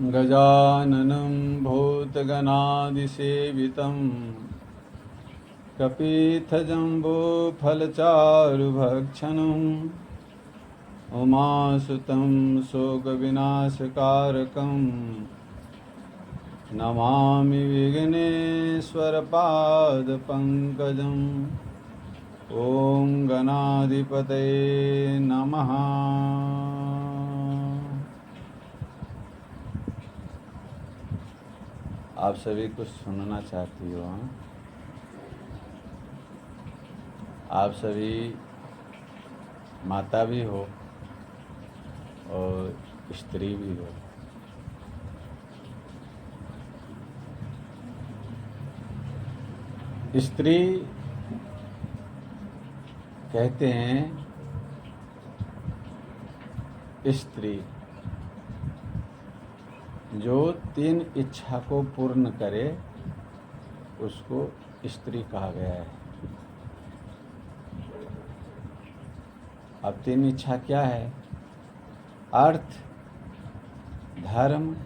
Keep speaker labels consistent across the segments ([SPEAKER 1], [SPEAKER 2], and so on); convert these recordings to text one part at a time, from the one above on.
[SPEAKER 1] गजाननं भूतगणादिसेवितं कपित्थजम्बोफलचारुभक्षणम् उमासुतं शोकविनाशकारकं नमामि विघ्नेश्वरपादपङ्कजम्। ॐ गणाधिपतये नमः। आप सभी कुछ सुनना चाहती हो? आप सभी माता भी हो और स्त्री भी हो। स्त्री कहते हैं स्त्री जो 3 इच्छा को पूर्ण करे उसको स्त्री कहा गया है। अब 3 इच्छा क्या है? अर्थ, धर्म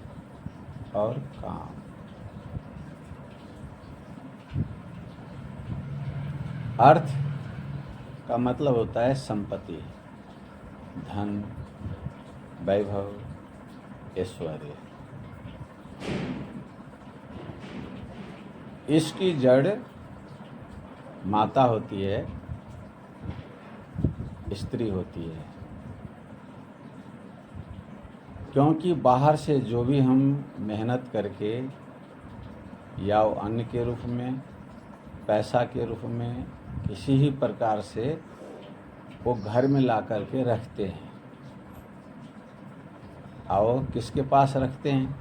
[SPEAKER 1] और काम। अर्थ का मतलब होता है संपत्ति, धन, वैभव, ऐश्वर्य। इसकी जड़ माता होती है, स्त्री होती है। क्योंकि बाहर से जो भी हम मेहनत करके या वो अन्न के रूप में, पैसा के रूप में, किसी ही प्रकार से वो घर में ला करके रखते हैं। और किसके पास रखते हैं?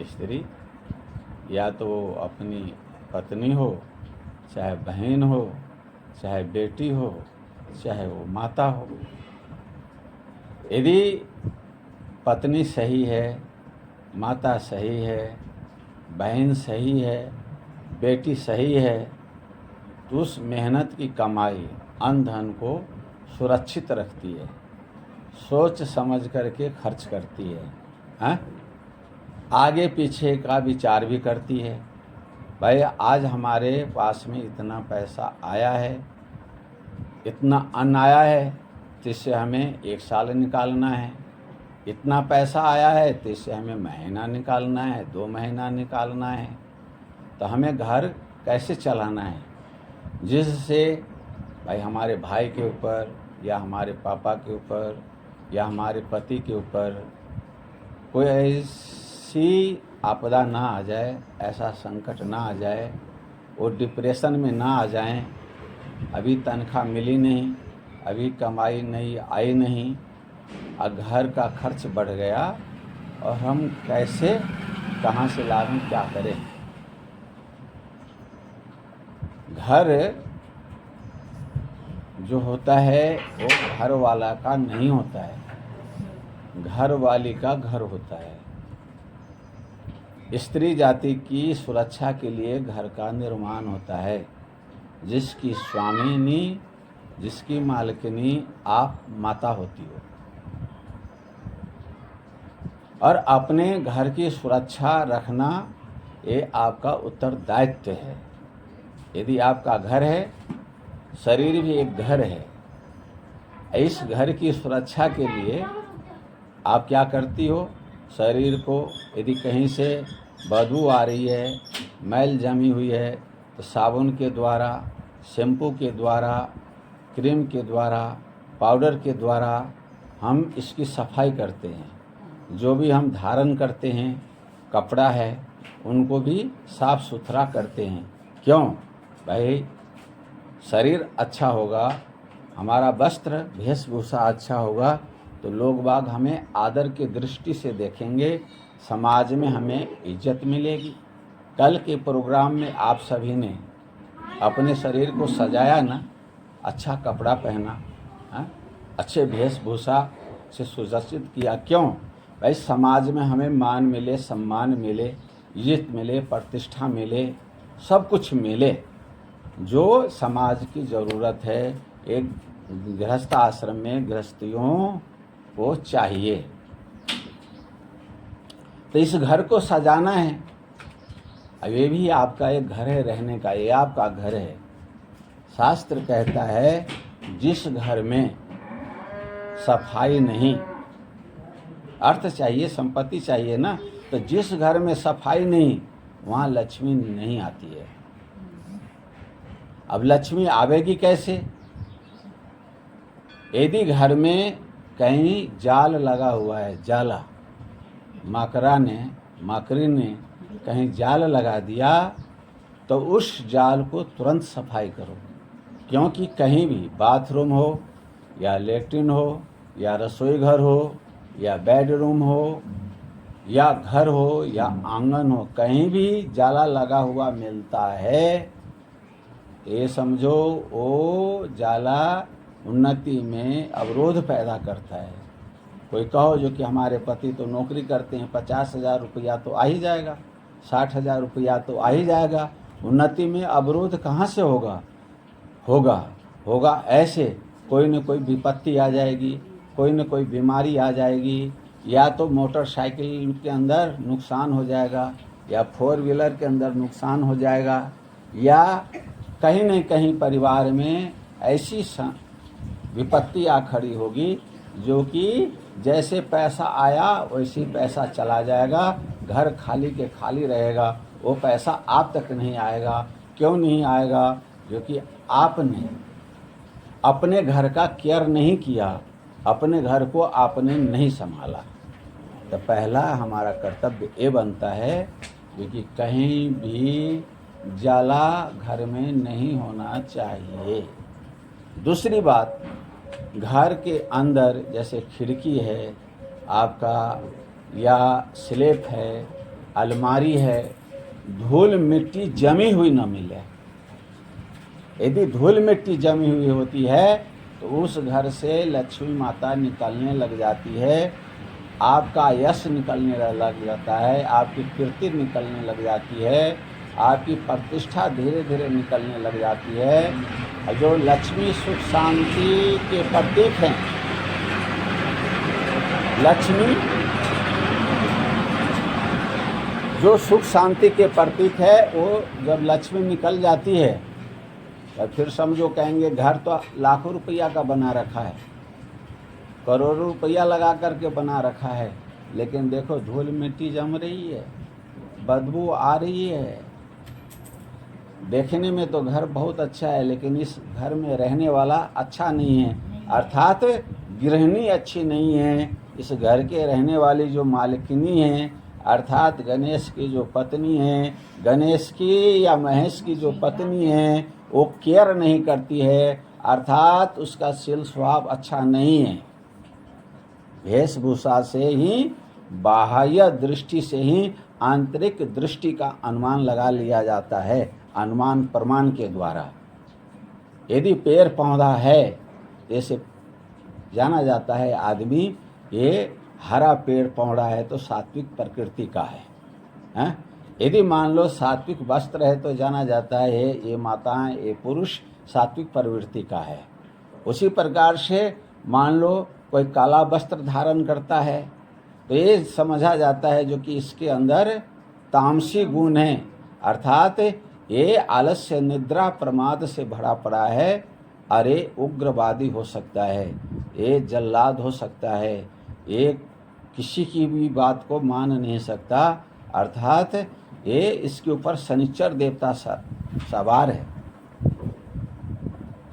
[SPEAKER 1] स्त्री। या तो अपनी पत्नी हो, चाहे बहन हो, चाहे बेटी हो, चाहे वो माता हो। यदि पत्नी सही है, माता सही है, बहन सही है, बेटी सही है, तो उस मेहनत की कमाई अन्न धन को सुरक्षित रखती है, सोच समझ करके खर्च करती है, हाँ? आगे पीछे का विचार भी करती है। भाई आज हमारे पास में इतना पैसा आया है, इतना अन्न आया है, तो इससे हमें 1 साल निकालना है। इतना पैसा आया है तो इससे हमें महीना निकालना है, 2 महीना निकालना है। तो हमें घर कैसे चलाना है, जिससे भाई हमारे भाई के ऊपर या हमारे पापा के ऊपर या हमारे पति के ऊपर कोई ऐसी आपदा ना आ जाए, ऐसा संकट ना आ जाए, वो डिप्रेशन में ना आ जाएं। अभी तनख्वाह मिली नहीं, अभी कमाई नहीं आई नहीं, और घर का खर्च बढ़ गया और हम कैसे, कहाँ से लाएं, क्या करें? घर जो होता है वो घर वाला का नहीं होता है, घर वाली का घर होता है। स्त्री जाति की सुरक्षा के लिए घर का निर्माण होता है, जिसकी स्वामिनी, जिसकी मालकिनी आप माता होती हो। और अपने घर की सुरक्षा रखना ये आपका उत्तरदायित्व है। यदि आपका घर है, शरीर भी एक घर है, इस घर की सुरक्षा के लिए आप क्या करती हो? शरीर को यदि कहीं से बदबू आ रही है, मैल जमी हुई है, तो साबुन के द्वारा, शैम्पू के द्वारा, क्रीम के द्वारा, पाउडर के द्वारा हम इसकी सफाई करते हैं। जो भी हम धारण करते हैं, कपड़ा है, उनको भी साफ सुथरा करते हैं। क्यों? भाई शरीर अच्छा होगा, हमारा वस्त्र वेशभूषा अच्छा होगा तो लोग बाग हमें आदर की दृष्टि से देखेंगे, समाज में हमें इज्जत मिलेगी। कल के प्रोग्राम में आप सभी ने अपने शरीर को सजाया ना, अच्छा कपड़ा पहना, अच्छे वेशभूषा से सुसज्जित किया। क्यों? भाई समाज में हमें मान मिले, सम्मान मिले, इज्जत मिले, प्रतिष्ठा मिले, सब कुछ मिले, जो समाज की ज़रूरत है। एक गृहस्थ आश्रम में गृहस्थियों को चाहिए। तो इस घर को सजाना है। अब ये भी आपका एक घर है रहने का, ये आपका घर है। शास्त्र कहता है जिस घर में सफाई नहीं, अर्थ चाहिए, संपत्ति चाहिए ना, तो जिस घर में सफाई नहीं वहाँ लक्ष्मी नहीं आती है। अब लक्ष्मी आवेगी कैसे? यदि घर में कहीं जाल लगा हुआ है, जाला, मकरी ने कहीं जाल लगा दिया, तो उस जाल को तुरंत सफाई करो। क्योंकि कहीं भी बाथरूम हो या लेट्रिन हो या रसोई घर हो या बेडरूम हो या घर हो या आंगन हो, कहीं भी जाला लगा हुआ मिलता है, ये समझो वो जाला उन्नति में अवरोध पैदा करता है। कोई कहो जो कि हमारे पति तो नौकरी करते हैं, 50,000 रुपया तो आ ही जाएगा, 60,000 रुपया तो आ ही जाएगा, उन्नति में अवरोध कहाँ से होगा? होगा ऐसे, कोई न कोई विपत्ति आ जाएगी, कोई न कोई बीमारी आ जाएगी, या तो मोटरसाइकिल के अंदर नुकसान हो जाएगा, या 4 व्हीलर के अंदर नुकसान हो जाएगा, या कहीं न कहीं परिवार में ऐसी विपत्ति आ खड़ी होगी जो कि जैसे पैसा आया वैसे पैसा चला जाएगा, घर खाली के खाली रहेगा, वो पैसा आप तक नहीं आएगा। क्यों नहीं आएगा? क्योंकि आपने अपने घर का केयर नहीं किया, अपने घर को आपने नहीं संभाला। तो पहला हमारा कर्तव्य ये बनता है क्योंकि कहीं भी जाला घर में नहीं होना चाहिए। दूसरी बात, घर के अंदर जैसे खिड़की है आपका, या स्लैब है, अलमारी है, धूल मिट्टी जमी हुई न मिले। यदि धूल मिट्टी जमी हुई होती है तो उस घर से लक्ष्मी माता निकलने लग जाती है, आपका यश निकलने लग जाता है, आपकी कीर्ति निकलने लग जाती है, आपकी प्रतिष्ठा धीरे धीरे निकलने लग जाती है। जो लक्ष्मी सुख शांति के प्रतीक हैं, लक्ष्मी जो सुख शांति के प्रतीक है, वो जब लक्ष्मी निकल जाती है तो फिर समझो कहेंगे घर तो लाखों रुपया का बना रखा है, करोड़ों रुपया लगा करके बना रखा है, लेकिन देखो धूल मिट्टी जम रही है, बदबू आ रही है। देखने में तो घर बहुत अच्छा है लेकिन इस घर में रहने वाला अच्छा नहीं है, अर्थात गृहिणी अच्छी नहीं है। इस घर के रहने वाली जो मालिकिनी है, अर्थात गणेश की जो पत्नी है, गणेश की या महेश की जो पत्नी है, वो केयर नहीं करती है, अर्थात उसका शील स्वभाव अच्छा नहीं है। वेशभूषा से ही, बाह्य दृष्टि से ही आंतरिक दृष्टि का अनुमान लगा लिया जाता है, अनुमान प्रमाण के द्वारा। यदि पेड़ पौधा है, जैसे जाना जाता है आदमी ये हरा पेड़ पौधा है तो सात्विक प्रकृति का है। यदि मान लो सात्विक वस्त्र है तो जाना जाता है ये माताएं, ये पुरुष सात्विक प्रवृत्ति का है। उसी प्रकार से मान लो कोई काला वस्त्र धारण करता है तो ये समझा जाता है जो कि इसके अंदर तामसी गुण है, अर्थात ये आलस्य, निद्रा, प्रमाद से भरा पड़ा है, अरे उग्रवादी हो सकता है, ये जल्लाद हो सकता है, ये किसी की भी बात को मान नहीं सकता, अर्थात ये इसके ऊपर शनिचर देवता सवार है।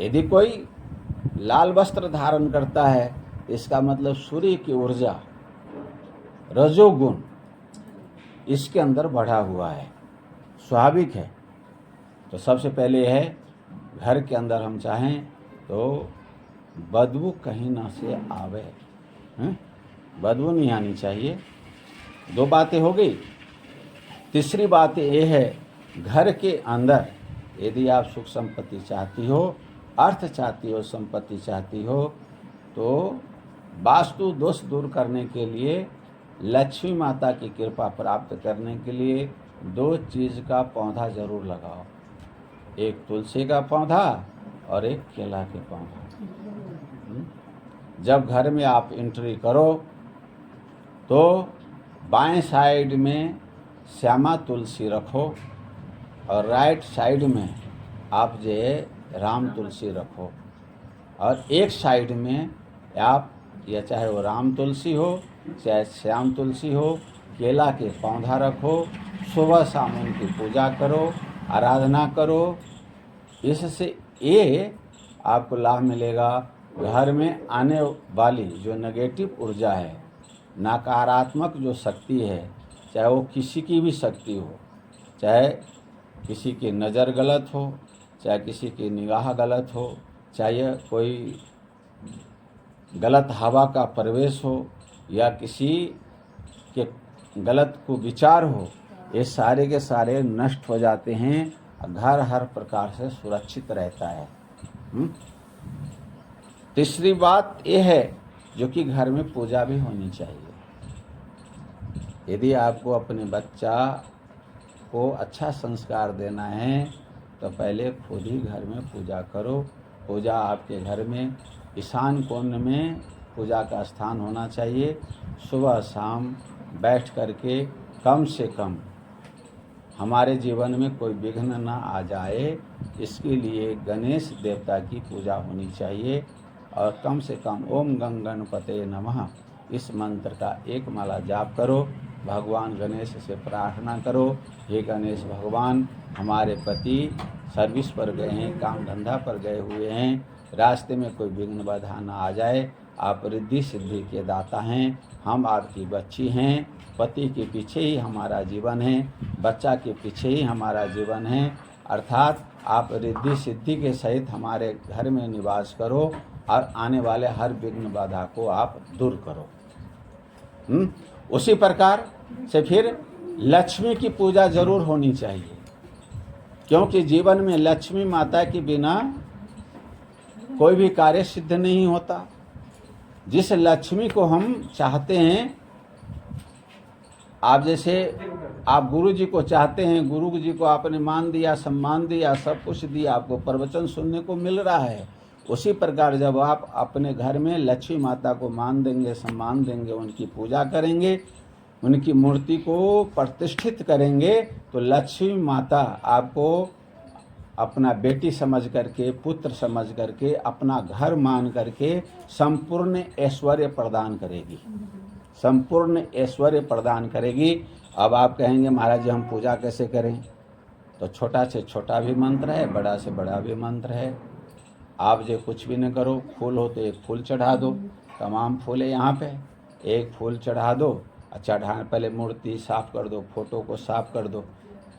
[SPEAKER 1] यदि कोई लाल वस्त्र धारण करता है इसका मतलब सूर्य की ऊर्जा, रजोगुण इसके अंदर बढ़ा हुआ है, स्वाभाविक है। तो सबसे पहले है घर के अंदर हम चाहें तो बदबू कहीं ना से आवे, बदबू नहीं आनी चाहिए। 2 बातें हो गई। तीसरी बात ये है, घर के अंदर यदि आप सुख संपत्ति चाहती हो, अर्थ चाहती हो, संपत्ति चाहती हो, तो वास्तु दोष दूर करने के लिए, लक्ष्मी माता की कृपा प्राप्त करने के लिए 2 चीज़ का पौधा जरूर लगाओ, एक तुलसी का पौधा और एक केला के पौधा। जब घर में आप एंट्री करो तो बाएं साइड में श्यामा तुलसी रखो और राइट साइड में आप जो है राम तुलसी रखो, और एक साइड में आप, या चाहे वो राम तुलसी हो चाहे श्याम तुलसी हो, केला के पौधा रखो, सुबह शाम उनकी पूजा करो, आराधना करो। इससे ये आपको लाभ मिलेगा। घर में आने वाली जो नेगेटिव ऊर्जा है, नकारात्मक जो शक्ति है, चाहे वो किसी की भी शक्ति हो, चाहे किसी की नज़र गलत हो, चाहे किसी की निगाह गलत हो, चाहे कोई गलत हवा का प्रवेश हो, या किसी के गलत को विचार हो, ये सारे के सारे नष्ट हो जाते हैं। घर हर प्रकार से सुरक्षित रहता है। तीसरी बात यह है जो कि घर में पूजा भी होनी चाहिए। यदि आपको अपने बच्चा को अच्छा संस्कार देना है तो पहले खुद ही घर में पूजा करो। पूजा आपके घर में ईशान कोण में पूजा का स्थान होना चाहिए। सुबह शाम बैठ करके कम से कम हमारे जीवन में कोई विघ्न ना आ जाए, इसके लिए गणेश देवता की पूजा होनी चाहिए। और कम से कम ओम गं गणपते नमः इस मंत्र का एक माला जाप करो। भगवान गणेश से प्रार्थना करो, हे गणेश भगवान, हमारे पति सर्विस पर गए हैं, काम धंधा पर गए हुए हैं, रास्ते में कोई विघ्न बाधा ना आ जाए। आप रिद्धि सिद्धि के दाता हैं, हम आपकी बच्ची हैं। पति के पीछे ही हमारा जीवन है, बच्चा के पीछे ही हमारा जीवन है। अर्थात आप रिद्धि सिद्धि के सहित हमारे घर में निवास करो और आने वाले हर विघ्न बाधा को आप दूर करो। उसी प्रकार से फिर लक्ष्मी की पूजा जरूर होनी चाहिए, क्योंकि जीवन में लक्ष्मी माता के बिना कोई भी कार्य सिद्ध नहीं होता। जिस लक्ष्मी को हम चाहते हैं, आप जैसे आप गुरु जी को चाहते हैं, गुरु जी को आपने मान दिया, सम्मान दिया, सब कुछ दिया, आपको प्रवचन सुनने को मिल रहा है। उसी प्रकार जब आप अपने घर में लक्ष्मी माता को मान देंगे, सम्मान देंगे, उनकी पूजा करेंगे, उनकी मूर्ति को प्रतिष्ठित करेंगे, तो लक्ष्मी माता आपको अपना बेटी समझ करके, पुत्र समझ करके, अपना घर मान करके संपूर्ण ऐश्वर्य प्रदान करेगी, संपूर्ण ऐश्वर्य प्रदान करेगी। अब आप कहेंगे महाराज जी हम पूजा कैसे करें? तो छोटा से छोटा भी मंत्र है, बड़ा से बड़ा भी मंत्र है। आप जो कुछ भी न करो, फूल हो तो एक फूल चढ़ा दो, तमाम फूल है यहाँ पे, एक फूल चढ़ा दो। चढ़ाने पहले मूर्ति साफ़ कर दो, फोटो को साफ़ कर दो,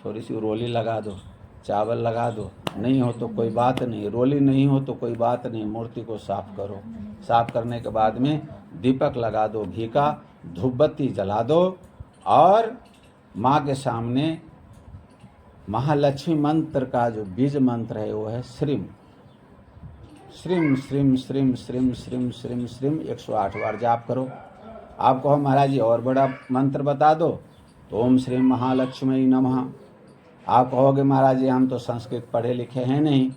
[SPEAKER 1] थोड़ी सी रोली लगा दो, चावल लगा दो, नहीं हो तो कोई बात नहीं, रोली नहीं हो तो कोई बात नहीं, मूर्ति को साफ़ करो। साफ़ करने के बाद में दीपक लगा दो, घी का धूप बत्ती जला दो, और माँ के सामने महालक्ष्मी मंत्र का जो बीज मंत्र है वो है श्रीम श्रीम श्रीम श्रीम श्रीम श्रीम श्रीम श्रीम 108 बार जाप करो। आप कहो महाराज जी और बड़ा मंत्र बता दो, तो ओम श्रीम महालक्ष्मी नमः। आप कहोगे महाराज जी हम तो संस्कृत पढ़े लिखे हैं नहीं,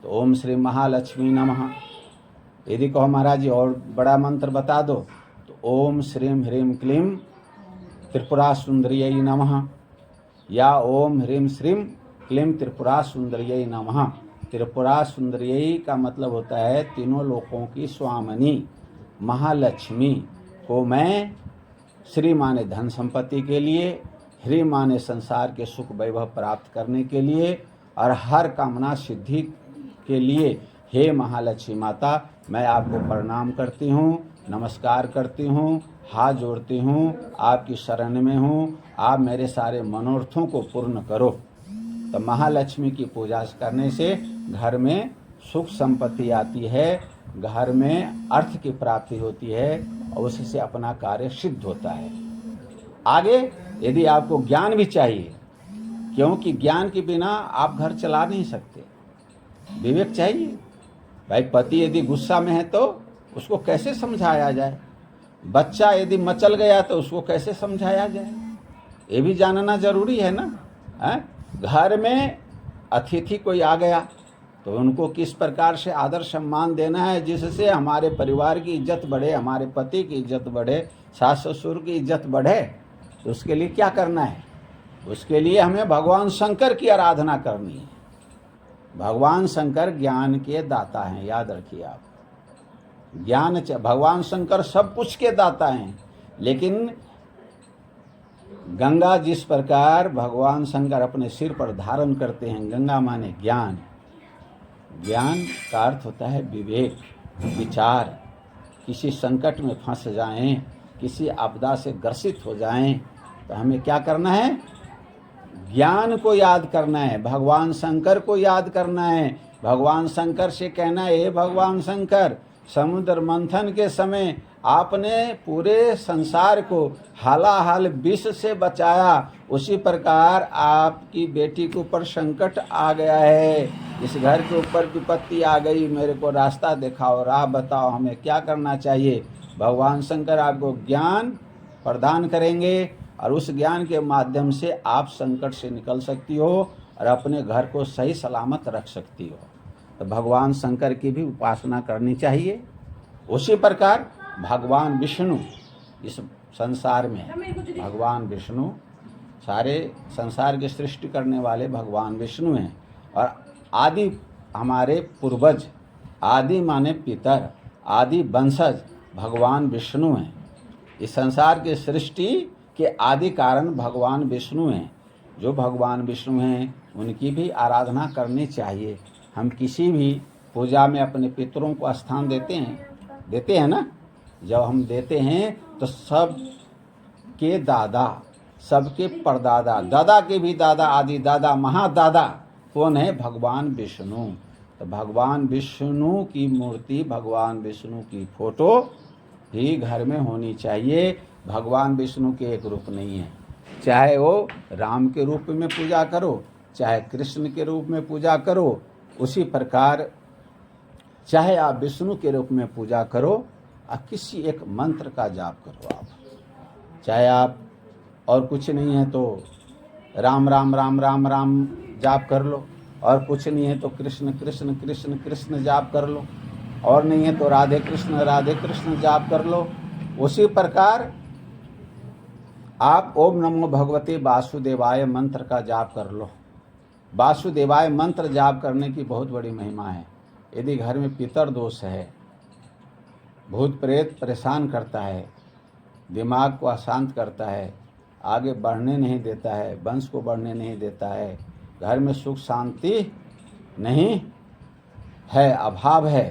[SPEAKER 1] तो ओम श्रीम महालक्ष्मी नमः। यदि कहो महाराज जी और बड़ा मंत्र बता दो, तो ओम श्रीम ह्रीम क्लीम त्रिपुरा सुंदरियै नमः, या ओम ह्रीम श्रीम क्लीम त्रिपुरा सुंदरियै नमः। त्रिपुरा सुंदरियै का मतलब होता है तीनों लोकों की स्वामिनी महालक्ष्मी को मैं, श्री माने धन संपत्ति के लिए, ह्री माने संसार के सुख वैभव प्राप्त करने के लिए, और हर कामना सिद्धि के लिए, हे महालक्ष्मी माता मैं आपको प्रणाम करती हूँ, नमस्कार करती हूँ, हाथ जोड़ती हूँ, आपकी शरण में हूँ, आप मेरे सारे मनोरथों को पूर्ण करो। तो महालक्ष्मी की पूजा करने से घर में सुख संपत्ति आती है, घर में अर्थ की प्राप्ति होती है, और उससे अपना कार्य सिद्ध होता है। आगे यदि आपको ज्ञान भी चाहिए, क्योंकि ज्ञान के बिना आप घर चला नहीं सकते, विवेक चाहिए। भाई पति यदि गुस्सा में है तो उसको कैसे समझाया जाए, बच्चा यदि मचल गया तो उसको कैसे समझाया जाए, ये भी जानना जरूरी है ना। घर में अतिथि कोई आ गया तो उनको किस प्रकार से आदर सम्मान देना है जिससे हमारे परिवार की इज्जत बढ़े, हमारे पति की इज्जत बढ़े, सास ससुर की इज्जत बढ़े। तो उसके लिए क्या करना है? उसके लिए हमें भगवान शंकर की आराधना करनी है। भगवान शंकर ज्ञान के दाता हैं, याद रखिए आप। भगवान शंकर सब कुछ के दाता हैं, लेकिन गंगा जिस प्रकार भगवान शंकर अपने सिर पर धारण करते हैं, गंगा माने ज्ञान। ज्ञान का अर्थ होता है विवेक, विचार। किसी संकट में फंस जाएं, किसी आपदा से ग्रसित हो जाएं, तो हमें क्या करना है? ज्ञान को याद करना है, भगवान शंकर को याद करना है। भगवान शंकर से कहना है, हे भगवान शंकर, समुद्र मंथन के समय आपने पूरे संसार को हालाहाल विष से बचाया, उसी प्रकार आपकी बेटी के ऊपर संकट आ गया है, इस घर के ऊपर विपत्ति आ गई, मेरे को रास्ता दिखाओ, राह बताओ, हमें क्या करना चाहिए। भगवान शंकर आपको ज्ञान प्रदान करेंगे और उस ज्ञान के माध्यम से आप संकट से निकल सकती हो और अपने घर को सही सलामत रख सकती हो। तो भगवान शंकर की भी उपासना करनी चाहिए। उसी प्रकार भगवान विष्णु, इस संसार में भगवान विष्णु, सारे संसार की सृष्टि करने वाले भगवान विष्णु हैं। और आदि हमारे पूर्वज, आदि माने पितर, आदि वंशज भगवान विष्णु हैं। इस संसार की सृष्टि के आदि कारण भगवान विष्णु हैं। जो भगवान विष्णु हैं उनकी भी आराधना करनी चाहिए। हम किसी भी पूजा में अपने पितरों को स्थान देते हैं ना। जब हम देते हैं तो सब के दादा, सबके परदादा, दादा के भी दादा, आदि दादा, महादादा कौन है? भगवान विष्णु। तो भगवान विष्णु की मूर्ति, भगवान विष्णु की फोटो ही घर में होनी चाहिए। भगवान विष्णु के एक रूप नहीं है, चाहे वो राम के रूप में पूजा करो, चाहे कृष्ण के रूप में पूजा करो, उसी प्रकार चाहे आप विष्णु के रूप में पूजा करो और किसी एक मंत्र का जाप करो आप। चाहे आप और कुछ नहीं है तो राम राम राम राम राम जाप कर लो, और कुछ नहीं है तो कृष्ण कृष्ण कृष्ण कृष्ण जाप कर लो, और नहीं है तो राधे कृष्ण जाप कर लो। उसी प्रकार आप ओम नमो भगवते वासुदेवाय मंत्र का जाप कर लो। वासुदेवाय मंत्र जाप करने की बहुत बड़ी महिमा है। यदि घर में पितर दोष है, भूत प्रेत परेशान करता है, दिमाग को अशांत करता है, आगे बढ़ने नहीं देता है, वंश को बढ़ने नहीं देता है, घर में सुख शांति नहीं है, अभाव है,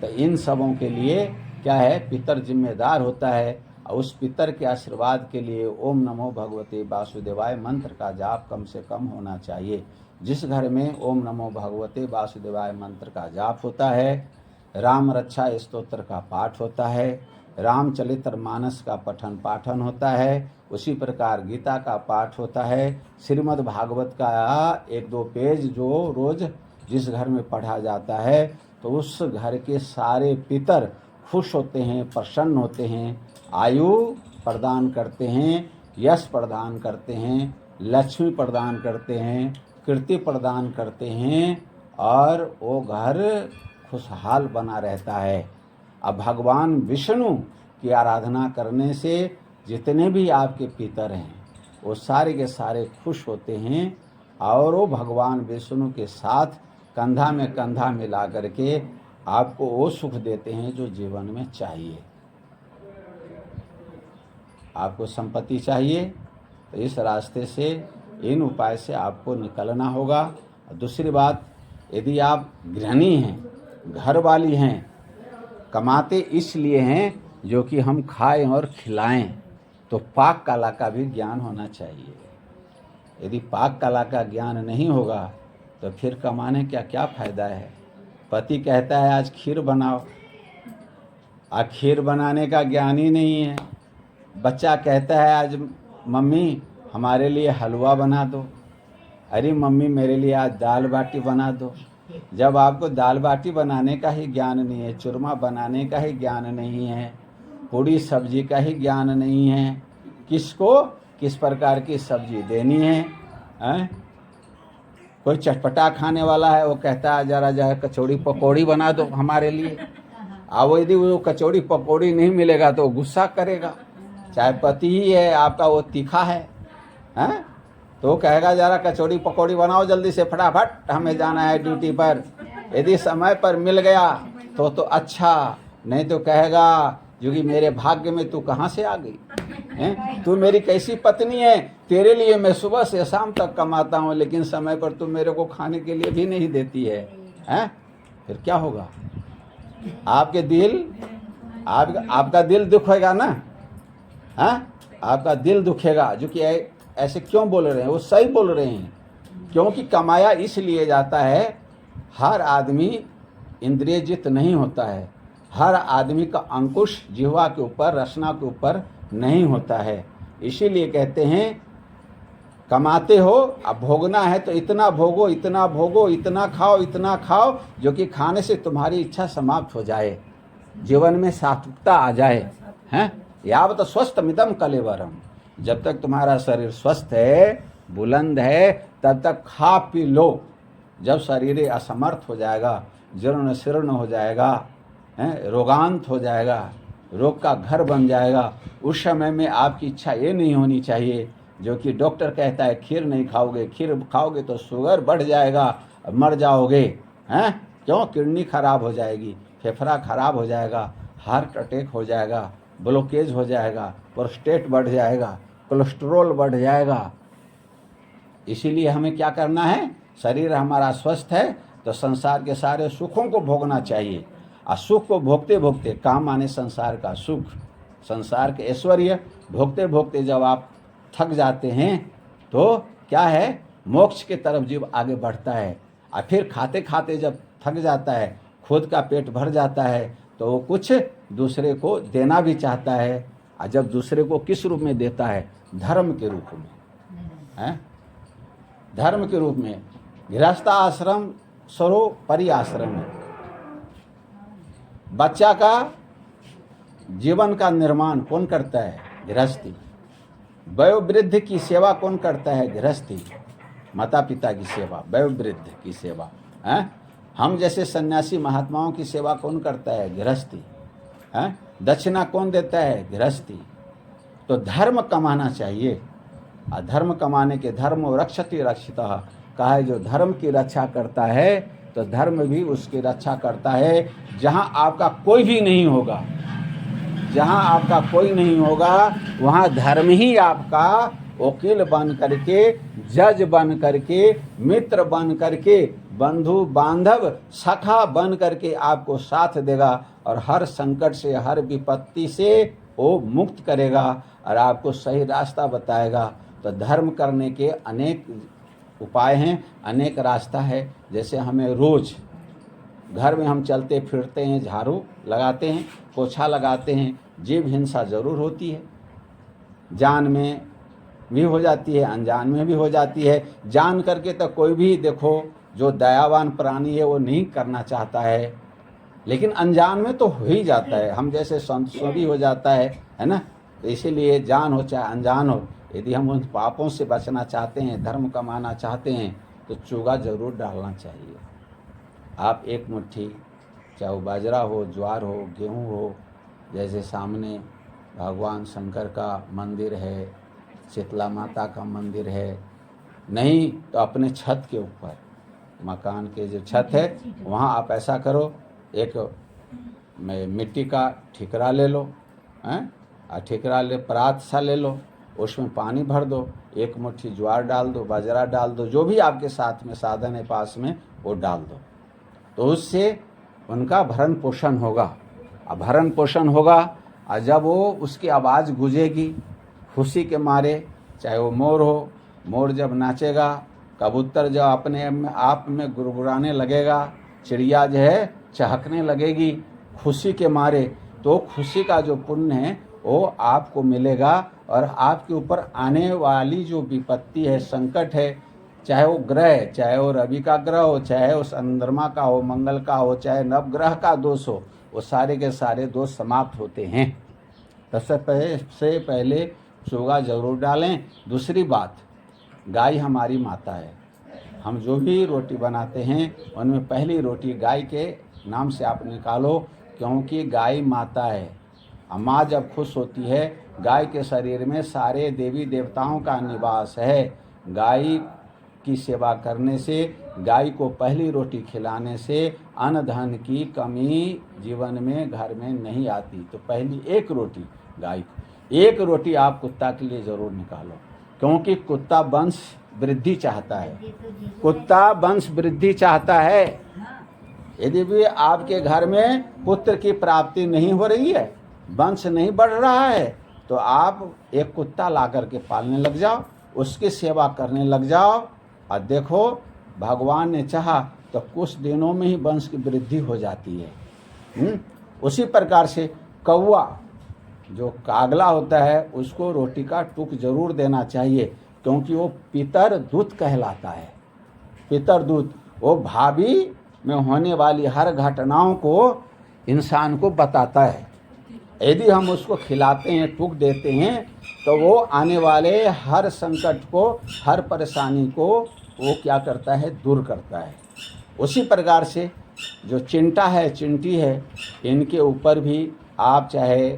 [SPEAKER 1] तो इन सबों के लिए क्या है? पितर जिम्मेदार होता है। और उस पितर के आशीर्वाद के लिए ओम नमो भगवते वासुदेवाय मंत्र का जाप कम से कम होना चाहिए। जिस घर में ओम नमो भगवते वासुदेवाय मंत्र का जाप होता है, राम रक्षा स्तोत्र का पाठ होता है, रामचरितमानस का पठन पाठन होता है, उसी प्रकार गीता का पाठ होता है, श्रीमद् भागवत का 1-2 पेज जो रोज जिस घर में पढ़ा जाता है, तो उस घर के सारे पितर खुश होते हैं, प्रसन्न होते हैं, आयु प्रदान करते हैं, यश प्रदान करते हैं, लक्ष्मी प्रदान करते हैं, कीर्ति प्रदान करते हैं, और वो घर खुशहाल बना रहता है। अब भगवान विष्णु की आराधना करने से जितने भी आपके पितर हैं वो सारे के सारे खुश होते हैं, और वो भगवान विष्णु के साथ कंधा में कंधा मिला करके आपको वो सुख देते हैं जो जीवन में चाहिए। आपको संपत्ति चाहिए तो इस रास्ते से, इन उपाय से आपको निकलना होगा। दूसरी बात, यदि आप गृहिणी हैं, घर वाली हैं, कमाते इसलिए हैं जो कि हम खाएं और खिलाएं, तो पाक कला का भी ज्ञान होना चाहिए। यदि पाक कला का ज्ञान नहीं होगा तो फिर कमाने का क्या फ़ायदा है? पति कहता है आज खीर बनाओ, खीर बनाने का ज्ञान ही नहीं है। बच्चा कहता है आज मम्मी हमारे लिए हलवा बना दो, अरे मम्मी मेरे लिए आज दाल बाटी बना दो। जब आपको दाल बाटी बनाने का ही ज्ञान नहीं है, चूरमा बनाने का ही ज्ञान नहीं है, पूड़ी सब्जी का ही ज्ञान नहीं है, किसको किस प्रकार की सब्जी देनी है? कोई चटपटा खाने वाला है, वो कहता है जरा कचौड़ी पकौड़ी बना दो हमारे लिए। अब यदि वो कचौड़ी पकौड़ी नहीं मिलेगा तो गुस्सा करेगा, चाहे पति ही है आपका, वो तीखा है, हैं? तो कहेगा जरा कचौड़ी पकौड़ी बनाओ जल्दी से फटाफट, हमें जाना है ड्यूटी पर। यदि समय पर मिल गया तो अच्छा, नहीं तो कहेगा जो कि मेरे भाग्य में तू कहाँ से आ गई हैं? तू मेरी कैसी पत्नी है, तेरे लिए मैं सुबह से शाम तक कमाता हूँ, लेकिन समय पर तू मेरे को खाने के लिए भी नहीं देती है, हैं? फिर क्या होगा? आपके दिल आपका दिल दुखेगा ना, हाँ? आपका दिल दुखेगा। जो कि ऐसे क्यों बोल रहे हैं? वो सही बोल रहे हैं, क्योंकि कमाया इसलिए जाता है, हर आदमी इंद्रियजित नहीं होता है, हर आदमी का अंकुश जिह्वा के ऊपर, रसना के ऊपर नहीं होता है। इसीलिए कहते हैं कमाते हो, अब भोगना है तो इतना भोगो, इतना भोगो, इतना खाओ जो कि खाने से तुम्हारी इच्छा समाप्त हो जाए, जीवन में सात्विकता आ जाए, हैं? यावत स्वस्थ मिदम कलेवरम, जब तक तुम्हारा शरीर स्वस्थ है, बुलंद है, तब तक खा पी लो। जब शरीर असमर्थ हो जाएगा, जीर्ण शीर्ण हो जाएगा, हैं, रोगांत हो जाएगा, रोग का घर बन जाएगा, उस समय में आपकी इच्छा ये नहीं होनी चाहिए जो कि डॉक्टर कहता है खीर नहीं खाओगे, खीर खाओगे तो शुगर बढ़ जाएगा, मर जाओगे, हैं? क्यों? किडनी खराब हो जाएगी, फेफड़ा खराब हो जाएगा, हार्ट अटैक हो जाएगा, ब्लॉकेज हो जाएगा, प्रोस्टेट बढ़ जाएगा, कोलेस्ट्रॉल बढ़ जाएगा। इसीलिए हमें क्या करना है? शरीर हमारा स्वस्थ है तो संसार के सारे सुखों को भोगना चाहिए, और सुख को भोगते भोगते, काम माने संसार का सुख, संसार के ऐश्वर्य भोगते भोगते जब आप थक जाते हैं तो क्या है? मोक्ष के तरफ जीव आगे बढ़ता है। और फिर खाते खाते जब थक जाता है, खुद का पेट भर जाता है, तो वो कुछ दूसरे को देना भी चाहता है। और जब दूसरे को किस रूप में देता है? धर्म के रूप में, हैं? धर्म के रूप में। गृहस्थ आश्रम सर्वोपरि आश्रम है। बच्चा का जीवन का निर्माण कौन करता है? गृहस्थी। वयोवृद्ध की सेवा कौन करता है? गृहस्थी। माता पिता की सेवा, वयोवृद्ध की सेवा, हैं? हम जैसे सन्यासी महात्माओं की सेवा कौन करता है? गृहस्थी, हैं? दक्षिणा कौन देता है? गृहस्थी। तो धर्म कमाना चाहिए, और धर्म कमाने के धर्म रक्षति रक्षितः कहा है, जो धर्म की रक्षा करता है तो धर्म भी उसकी रक्षा करता है। जहाँ आपका कोई भी नहीं होगा, जहाँ आपका कोई नहीं होगा, वहाँ धर्म ही आपका वकील बन करके, जज बन करके, मित्र बन करके, बंधु बांधव सखा बन करके आपको साथ देगा, और हर संकट से, हर विपत्ति से वो मुक्त करेगा और आपको सही रास्ता बताएगा। तो धर्म करने के अनेक उपाय हैं, अनेक रास्ता है। जैसे हमें रोज घर में हम चलते फिरते हैं, झाड़ू लगाते हैं, पोछा लगाते हैं, जीव हिंसा जरूर होती है, जान में भी हो जाती है, अनजान में भी हो जाती है। जान करके तो कोई भी देखो जो दयावान प्राणी है वो नहीं करना चाहता है, लेकिन अनजान में तो हो ही जाता है। हम जैसे संतों भी हो जाता है ना? तो इसीलिए जान हो चाहे अनजान हो, यदि हम उन पापों से बचना चाहते हैं, धर्म कमाना चाहते हैं, तो चूगा जरूर डालना चाहिए। आप एक मुट्ठी, चाहे वो बाजरा हो, ज्वार हो, गेहूँ हो, जैसे सामने भगवान शंकर का मंदिर है, शीतला माता का मंदिर है, नहीं तो अपने छत के ऊपर, मकान के जो छत है वहाँ आप ऐसा करो, एक मिट्टी का ठिकरा ले लो, हैं? और ठिकरा ले, परात सा ले लो, उसमें पानी भर दो, एक मुट्ठी ज्वार डाल दो, बाजरा डाल दो, जो भी आपके साथ में साधन है पास में वो डाल दो। तो उससे उनका भरण पोषण होगा, और भरण पोषण होगा, और जब वो उसकी आवाज़ गूंजेगी खुशी के मारे, चाहे वो मोर हो, मोर जब नाचेगा, कबूतर जब अपने आप में गुरगुराने लगेगा, चिड़िया जो है चहकने लगेगी खुशी के मारे, तो खुशी का जो पुण्य है वो आपको मिलेगा। और आपके ऊपर आने वाली जो विपत्ति है, संकट है, चाहे वो ग्रह, चाहे वो रवि का ग्रह हो, चाहे वो चंद्रमा का हो, मंगल का हो, चाहे नवग्रह का दोष हो, वो सारे के सारे दोष समाप्त होते हैं। सबसे पहले चोगा जरूर डालें। दूसरी बात, गाय हमारी माता है। हम जो भी रोटी बनाते हैं उनमें पहली रोटी गाय के नाम से आप निकालो, क्योंकि गाय माता है। माँ जब खुश होती है गाय के शरीर में सारे देवी देवताओं का निवास है। गाय की सेवा करने से, गाय को पहली रोटी खिलाने से अन्न धन की कमी जीवन में घर में नहीं आती। तो पहली एक रोटी गाय को, एक रोटी आप कुत्ता के लिए ज़रूर निकालो, क्योंकि कुत्ता वंश वृद्धि चाहता है। कुत्ता वंश वृद्धि चाहता है। यदि भी आपके घर में पुत्र की प्राप्ति नहीं हो रही है, वंश नहीं बढ़ रहा है, तो आप एक कुत्ता ला करके पालने लग जाओ, उसकी सेवा करने लग जाओ, और देखो भगवान ने चाहा तो कुछ दिनों में ही वंश की वृद्धि हो जाती है। उसी प्रकार से कौवा, जो कागला होता है, उसको रोटी का टुक जरूर देना चाहिए, क्योंकि वो पितर दूत कहलाता है। पितर दूत, वो भावी में होने वाली हर घटनाओं को इंसान को बताता है। यदि हम उसको खिलाते हैं, टुक देते हैं, तो वो आने वाले हर संकट को, हर परेशानी को वो क्या करता है, दूर करता है। उसी प्रकार से जो चिंटा है, चिंटी है, इनके ऊपर भी आप चाहे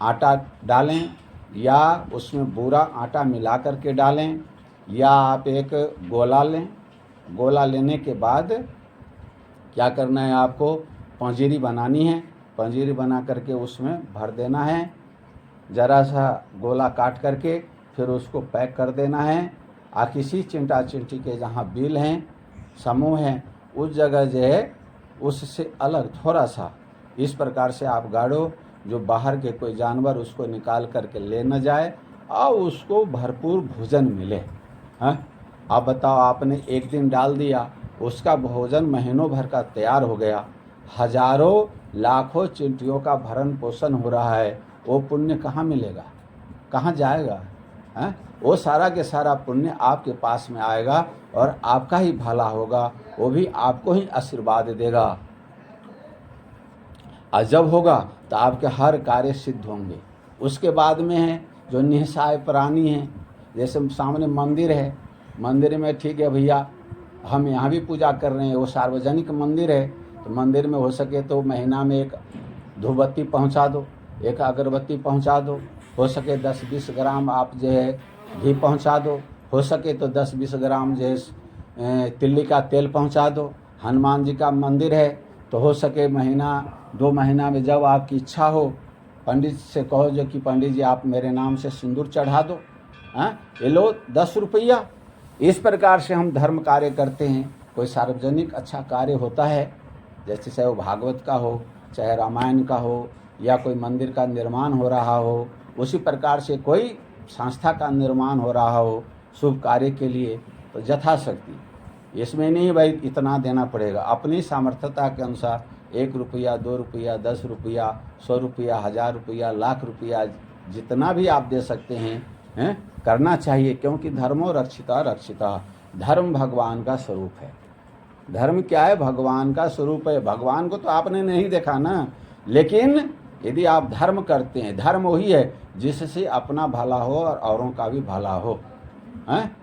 [SPEAKER 1] आटा डालें या उसमें पूरा आटा मिला करके डालें, या आप एक गोला लें। गोला लेने के बाद क्या करना है, आपको पंजीरी बनानी है। पंजीरी बना करके उसमें भर देना है, ज़रा सा गोला काट करके फिर उसको पैक कर देना है। और किसी चिंटा चिंटी के जहाँ बिल हैं, समूह हैं, उस जगह जो है उससे अलग थोड़ा सा इस प्रकार से आप गाड़ो, जो बाहर के कोई जानवर उसको निकाल करके ले न जाए और उसको भरपूर भोजन मिले। हाँ, आप बताओ, आपने एक दिन डाल दिया, उसका भोजन महीनों भर का तैयार हो गया, हजारों लाखों चिंटियों का भरण पोषण हो रहा है, वो पुण्य कहाँ मिलेगा, कहाँ जाएगा? हैं? वो सारा के सारा पुण्य आपके पास में आएगा और आपका ही भला होगा, वो भी आपको ही आशीर्वाद देगा। और जब होगा तो आपके हर कार्य सिद्ध होंगे। उसके बाद में है जो निःसहाय प्राणी हैं, जैसे सामने मंदिर है, मंदिर में ठीक है भैया, हम यहाँ भी पूजा कर रहे हैं, वो सार्वजनिक मंदिर है, तो मंदिर में हो सके तो महीना में एक धूपबत्ती पहुँचा दो, एक अगरबत्ती पहुँचा दो, हो सके 10-20 ग्राम आप जो है घी पहुँचा दो, हो सके तो 10-20 ग्राम जो है तिल्ली का तेल पहुँचा दो। हनुमान जी का मंदिर है तो हो सके महीना 2 महीना में जब आपकी इच्छा हो, पंडित से कहो जो कि पंडित जी आप मेरे नाम से सिंदूर चढ़ा दो, ये लो 10 रुपया। इस प्रकार से हम धर्म कार्य करते हैं। कोई सार्वजनिक अच्छा कार्य होता है, जैसे चाहे वो भागवत का हो, चाहे रामायण का हो, या कोई मंदिर का निर्माण हो रहा हो, उसी प्रकार से कोई संस्था का निर्माण हो रहा हो शुभ कार्य के लिए, तो यथाशक्ति, इसमें नहीं भाई इतना देना पड़ेगा, अपनी सामर्थ्यता के अनुसार 1 रुपया, 2 रुपया, 10 रुपया, 100 रुपया, 1000 रुपया, लाख रुपया, जितना भी आप दे सकते हैं करना चाहिए, क्योंकि धर्मो रक्षिता रक्षिता। धर्म भगवान का स्वरूप है। धर्म क्या है? भगवान का स्वरूप है। भगवान को तो आपने नहीं देखा ना, लेकिन यदि आप धर्म करते हैं, धर्म वही है जिससे अपना भला हो और औरों का भी भला हो, हैं?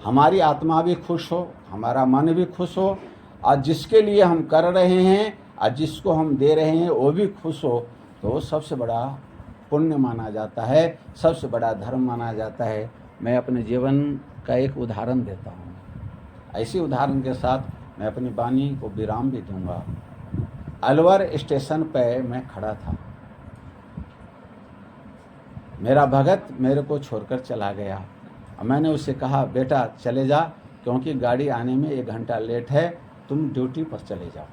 [SPEAKER 1] हमारी आत्मा भी खुश हो, हमारा मन भी खुश हो, और जिसके लिए हम कर रहे हैं और जिसको हम दे रहे हैं वो भी खुश हो, तो वो सबसे बड़ा पुण्य माना जाता है, सबसे बड़ा धर्म माना जाता है। मैं अपने जीवन का एक उदाहरण देता हूँ। ऐसी उदाहरण के साथ मैं अपनी वाणी को विराम भी दूंगा। अलवर स्टेशन पे मैं खड़ा था, मेरा भगत मेरे को छोड़कर चला गया। मैंने उससे कहा, बेटा चले जा, क्योंकि गाड़ी आने में 1 घंटा लेट है, तुम ड्यूटी पर चले जाओ,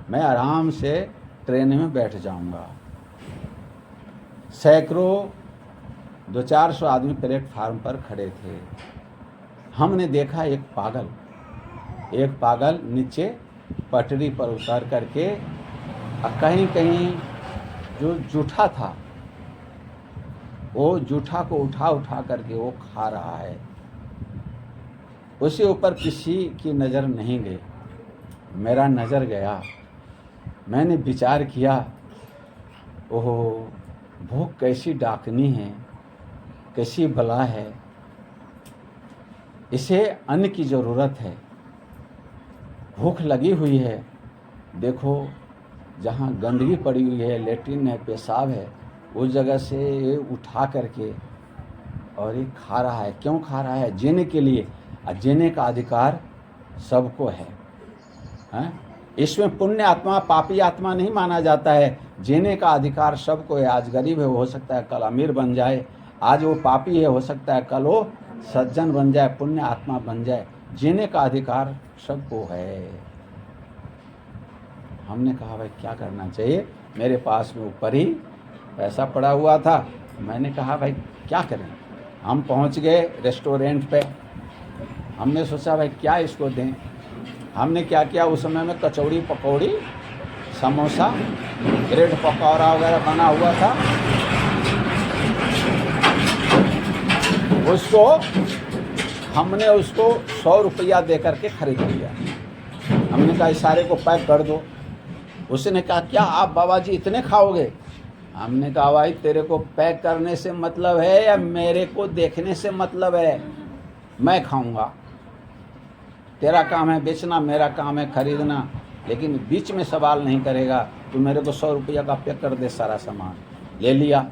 [SPEAKER 1] मैं आराम से ट्रेन में बैठ जाऊंगा। सैकड़ों 200-400 आदमी प्लेटफार्म पर खड़े थे। हमने देखा एक पागल नीचे पटरी पर उतर करके कहीं कहीं जो जूठा था, वो जूठा को उठा करके वो खा रहा है। उसके ऊपर किसी की नज़र नहीं गई, मेरा नज़र गया। मैंने विचार किया, ओहो भूख कैसी डाकनी है, कैसी बला है, इसे अन्न की ज़रूरत है, भूख लगी हुई है। देखो जहाँ गंदगी पड़ी हुई है, लेट्रिन है, पेशाब है, उस जगह से उठा करके और ये खा रहा है। क्यों खा रहा है? जीने के लिए। और जीने का अधिकार सबको है, हैं? इसमें पुण्य आत्मा पापी आत्मा नहीं माना जाता है। जीने का अधिकार सबको है। आज गरीब है, हो सकता है कल अमीर बन जाए। आज वो पापी है, हो सकता है कल वो सज्जन बन जाए, पुण्य आत्मा बन जाए। जीने का अधिकार सबको है। हमने कहा भाई क्या करना चाहिए? मेरे पास में ऊपर ही पैसा पड़ा हुआ था। मैंने कहा भाई क्या करें? हम पहुंच गए रेस्टोरेंट पे। हमने सोचा भाई क्या इसको दें। हमने क्या किया, उस समय में कचौड़ी पकौड़ी समोसा ब्रेड पकौड़ा वगैरह बना हुआ था, उसको हमने उसको 100 रुपया दे करके खरीद लिया। हमने कहा इस सारे को पैक कर दो। उसने कहा क्या आप बाबा जी इतने खाओगे? हमने कहा भाई तेरे को पैक करने से मतलब है या मेरे को देखने से मतलब है? मैं खाऊंगा। तेरा काम है बेचना, मेरा काम है खरीदना, लेकिन बीच में सवाल नहीं करेगा। तो मेरे को 100 रुपया का पैक कर दे। सारा सामान ले लिया।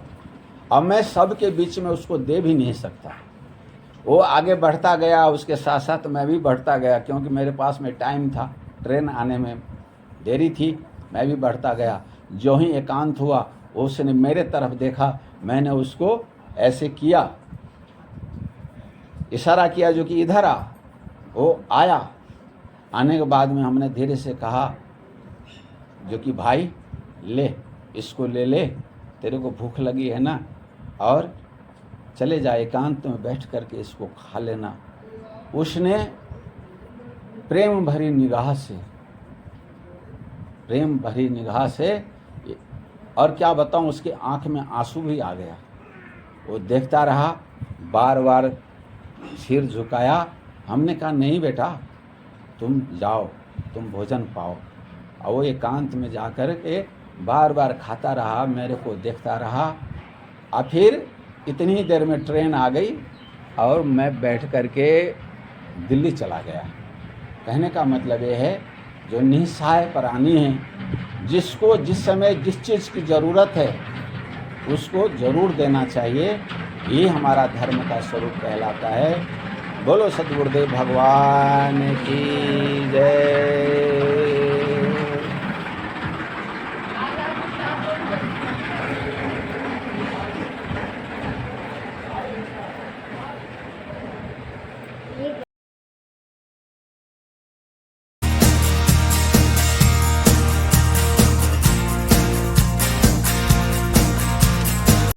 [SPEAKER 1] अब मैं सब के बीच में उसको दे भी नहीं सकता। वो आगे बढ़ता गया, उसके साथ साथ मैं भी बढ़ता गया, क्योंकि मेरे पास में टाइम था, ट्रेन आने में देरी थी। मैं भी बढ़ता गया। जो ही एकांत हुआ, उसने मेरे तरफ देखा। मैंने उसको ऐसे किया, इशारा किया जो कि इधर आ। वो आया। आने के बाद में हमने धीरे से कहा जो कि भाई ले, इसको ले ले, तेरे को भूख लगी है ना, और चले जा एकांत में बैठ करके इसको खा लेना। उसने प्रेम भरी निगाह से और क्या बताऊं, उसके आंख में आंसू भी आ गया। वो देखता रहा, बार बार सिर झुकाया। हमने कहा नहीं बेटा, तुम जाओ, तुम भोजन पाओ। और वो एकांत में जा कर के बार बार खाता रहा, मेरे को देखता रहा। और फिर इतनी देर में ट्रेन आ गई और मैं बैठ कर के दिल्ली चला गया। कहने का मतलब ये है, जो निस्सहाय प्राणी हैं, जिसको जिस समय जिस चीज़ की ज़रूरत है उसको ज़रूर देना चाहिए। ये हमारा धर्म का स्वरूप कहलाता है। बोलो सद्गुरुदेव भगवान की जय।